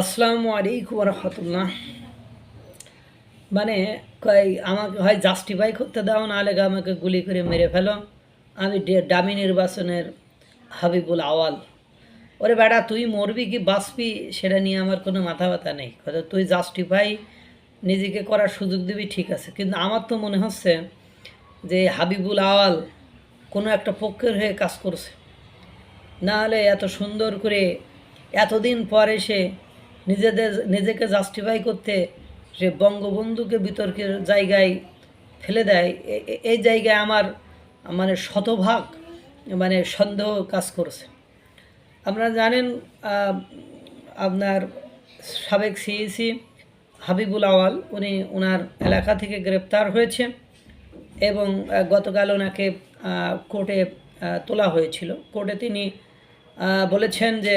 আসসালামু আলাইকুম রহমতুল্লাহ। মানে কই আমাকে হয় জাস্টিফাই করতে দাও, নাহলে আমাকে গুলি করে মেরে ফেলো। আমি ডামি নির্বাচনের হাবিবুল আওয়াল। ওরে বেটা, তুই মরবি কি বাঁচবি সেটা নিয়ে আমার কোনো মাথা ব্যথা নেই। কথা তুই জাস্টিফাই নিজেকে করার সুযোগ দিবি, ঠিক আছে, কিন্তু আমার তো মনে হচ্ছে যে হাবিবুল আওয়াল কোনো একটা পক্ষের হয়ে কাজ করছে। না হলে এত সুন্দর করে এতদিন পর এসে নিজেকে জাস্টিফাই করতে সে বঙ্গবন্ধুকে বিতর্কের জায়গায় ফেলে দেয়। এই জায়গায় আমার মানে শতভাগ মানে সন্দেহ কাজ করছে। আপনারা জানেন, আপনার সাবেক সিইসি হাবিবুল আওয়াল উনি ওনার এলাকা থেকে গ্রেপ্তার হয়েছে এবং গতকাল ওনাকে কোর্টে তোলা হয়েছিল। কোর্টে তিনি বলেছেন যে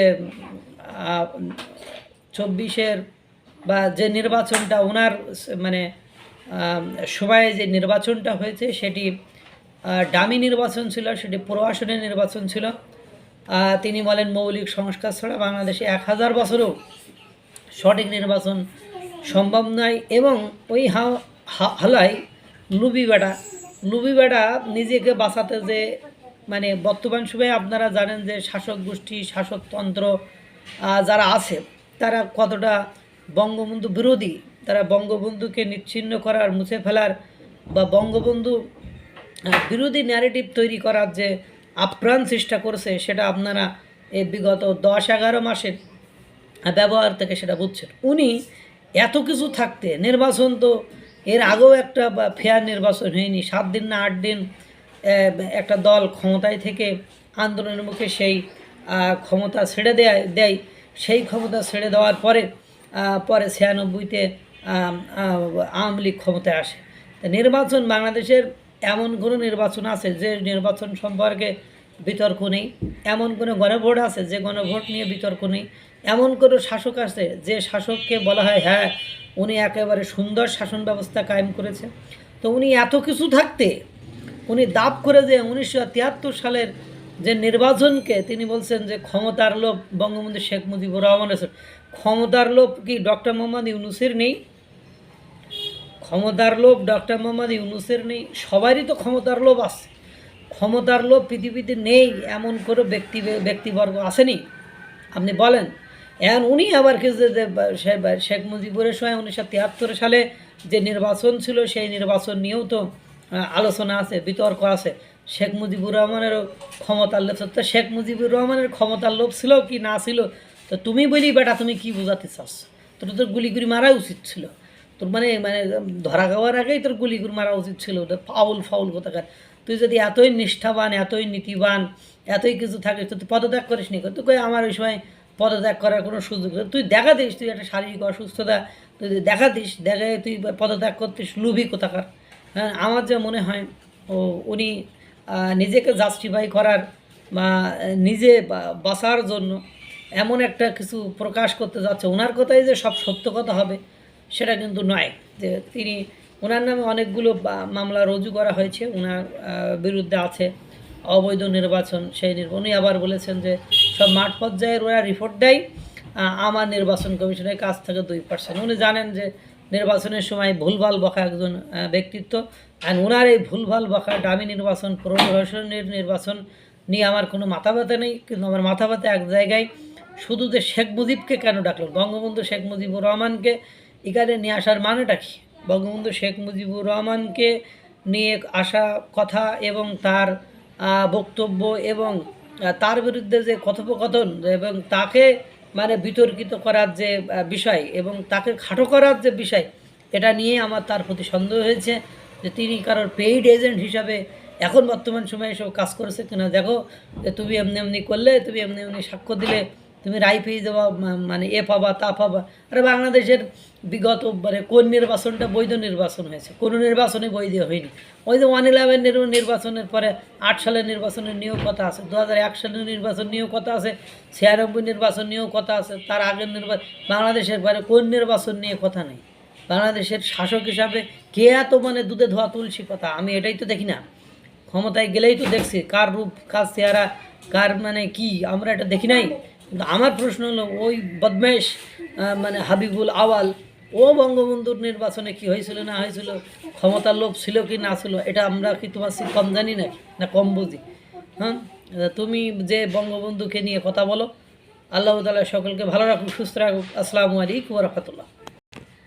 24-এর বা যে নির্বাচনটা ওনার মানে সময়ে যে নির্বাচনটা হয়েছে সেটি ডামি নির্বাচন ছিল, সেটি প্রহসনের নির্বাচন ছিল। তিনি বলেন মৌলিক সংস্কার ছাড়া বাংলাদেশে 1000 বছরেও সঠিক নির্বাচন সম্ভব নয়। এবং ওই হালাই লুবি বেটা নিজেকে বাঁচাতে যে মানে বর্তমান সময়ে আপনারা জানেন যে শাসক গোষ্ঠী শাসকতন্ত্র যারা আছে তারা কতটা বঙ্গবন্ধু বিরোধী। তারা বঙ্গবন্ধুকে নিচ্ছিন্ন করার, মুছে ফেলার বা বঙ্গবন্ধু বিরোধী ন্যারেটিভ তৈরি করার যে আপ্রাণ চেষ্টা করেছে সেটা আপনারা এই বিগত 10-11 মাসের ব্যবহার থেকে সেটা বুঝছেন। উনি এত কিছু থাকতে নির্বাচন তো এর আগেও একটা ফেয়ার নির্বাচন হয়নি। 7 দিন না 8 দিন একটা দল ক্ষমতায় থেকে আন্দোলনের মুখে সেই ক্ষমতা ছেড়ে দেয়। সেই ক্ষমতা ছেড়ে দেওয়ার পরে 96-তে আওয়ামী লীগ ক্ষমতায় আসে। নির্বাচন বাংলাদেশের এমন কোনো নির্বাচন আছে যে নির্বাচন সম্পর্কে বিতর্ক নেই? এমন কোনো গণভোট আছে যে গণভোট নিয়ে বিতর্ক নেই? এমন কোনো শাসক আছে যে শাসককে বলা হয় হ্যাঁ উনি একেবারে সুন্দর শাসন ব্যবস্থা কায়েম করেছে? তো উনি এত কিছু থাকতে উনি দাব করে যে 1973 সালের যে নির্বাচনকে তিনি বলছেন যে ক্ষমতার লোভ বঙ্গবন্ধু শেখ মুজিবুর রহমানের। ক্ষমতার লোভ কি ডক্টর মোহাম্মদ ইউনূসের নেই? ক্ষমতার লোভ ডক্টর মোহাম্মদ ইউনূসের নেই? সবারই তো ক্ষমতার লোভ আছে। ক্ষমতার লোভ পৃথিবীতে নেই এমন কোনো ব্যক্তিবর্গ আসেনি? আপনি বলেন। এখন উনি আবার কিছু যে শেখ মুজিবুরের সময় 1973 সালে যে নির্বাচন ছিল সেই নির্বাচন নিয়েও তো আলোচনা আছে, বিতর্ক আছে। শেখ মুজিবুর রহমানেরও ক্ষমতার লোভ। তো শেখ মুজিবুর রহমানের ক্ষমতার লোভ ছিল কি না ছিল? তো তুমি বলি বেটা তুমি কি বোঝাতে চাস? তোর তোর গুলি মারা উচিত ছিল। তোর মানে মানে ধরা খাওয়ার আগেই তোর গুলি মারা উচিত ছিল। ফাউল কোথাকার। তুই যদি এতই নিষ্ঠাবান, এতই নীতিবান, এতই কিছু থাকিস তো তুই পদত্যাগ করিস নি? তো কই আমার ওই সময় পদত্যাগ করার কোনো সুযোগ নেই। তুই দেখা দিস তুই একটা শারীরিক অসুস্থতা তুই দেখা দিস, দেখে তুই পদত্যাগ করতিস, লুভি কোথাকার। হ্যাঁ, আমার যে মনে হয় উনি নিজেকে জাস্টিফাই করার বা নিজে বাঁচার জন্য এমন একটা কিছু প্রকাশ করতে যাচ্ছে। ওনার কথাই যে সব সত্য কথা হবে সেটা কিন্তু নয়। যে তিনি ওনার নামে অনেকগুলো মামলা রুজু করা হয়েছে, ওনার বিরুদ্ধে আছে অবৈধ নির্বাচন। সেই উনি আবার বলেছেন যে সব মাঠ পর্যায়ের ওরা রিপোর্ট দেয়, আমার নির্বাচন কমিশনের কাছ থেকে 2%। উনি জানেন যে নির্বাচনের সময় ভুলভাল বকা একজন ব্যক্তিত্ব। আর ওনার এই ভুলভাল বকা ডামি নির্বাচন, প্রহসনের নির্বাচন নিয়ে আমার কোনো মাথা ব্যথা নেই। কিন্তু আমার মাথা ব্যথা এক জায়গায়, শুধু যে শেখ মুজিবকে কেন ডাকলো, বঙ্গবন্ধু শেখ মুজিবুর রহমানকে এখানে নিয়ে আসার মানেটা কী? বঙ্গবন্ধু শেখ মুজিবুর রহমানকে নিয়ে আসা কথা এবং তার বক্তব্য এবং তার বিরুদ্ধে যে কথোপকথন এবং তাকে মানে বিতর্কিত করার যে বিষয় এবং তাকে খাটো করার যে বিষয়, এটা নিয়ে আমার তার প্রতি সন্দেহ হয়েছে যে তিনি কারোর পেইড এজেন্ট হিসাবে এখন বর্তমান সময়ে এসব কাজ করেছে কিনা। দেখো যে তুমি এমনি এমনি করলে, তুমি এমনি এমনি সাক্ষ্য দিলে তুমি রায় পেয়ে যাওয়া, মানে এ পাবা তা পাবা। আরে বাংলাদেশের বিগত মানে কোন নির্বাচনটা বৈধ নির্বাচন হয়েছে? কোনো নির্বাচনে বৈধ হয়নি। ওই যে 111 নির্বাচনের পরে 8 সালের নির্বাচনের নিয়েও কথা আছে, 2001 সালের নির্বাচন নিয়েও কথা আছে, 96 নির্বাচন নিয়েও কথা আছে, তার আগের বাংলাদেশের বাইরে কোন নির্বাচন নিয়ে কথা নেই? বাংলাদেশের শাসক হিসাবে কে এত মানে দুধে ধোয়া তুলসী পাতা? আমি এটাই তো দেখি না। ক্ষমতায় গেলেই তো দেখছি কার রূপ, কার চেহারা, কার মানে কি, আমরা এটা দেখি নাই। কিন্তু আমার প্রশ্ন হলো ওই বদমাইশ মানে হাবিবুল আওয়াল, ও বঙ্গবন্ধুর নির্বাচনে কি হয়েছিল না হয়েছিল, ক্ষমতার লোভ ছিল কি না ছিল, এটা আমরা কি তোমার চেয়ে কম জানি নাকি, না কম বুঝি? হ্যাঁ, তুমি যে বঙ্গবন্ধুকে নিয়ে কথা বলো। আল্লাহ তাআলা সকলকে ভালো রাখুক, সুস্থ রাখুক। আসসালামু আলাইকুম ওয়া রাহমাতুল্লাহ।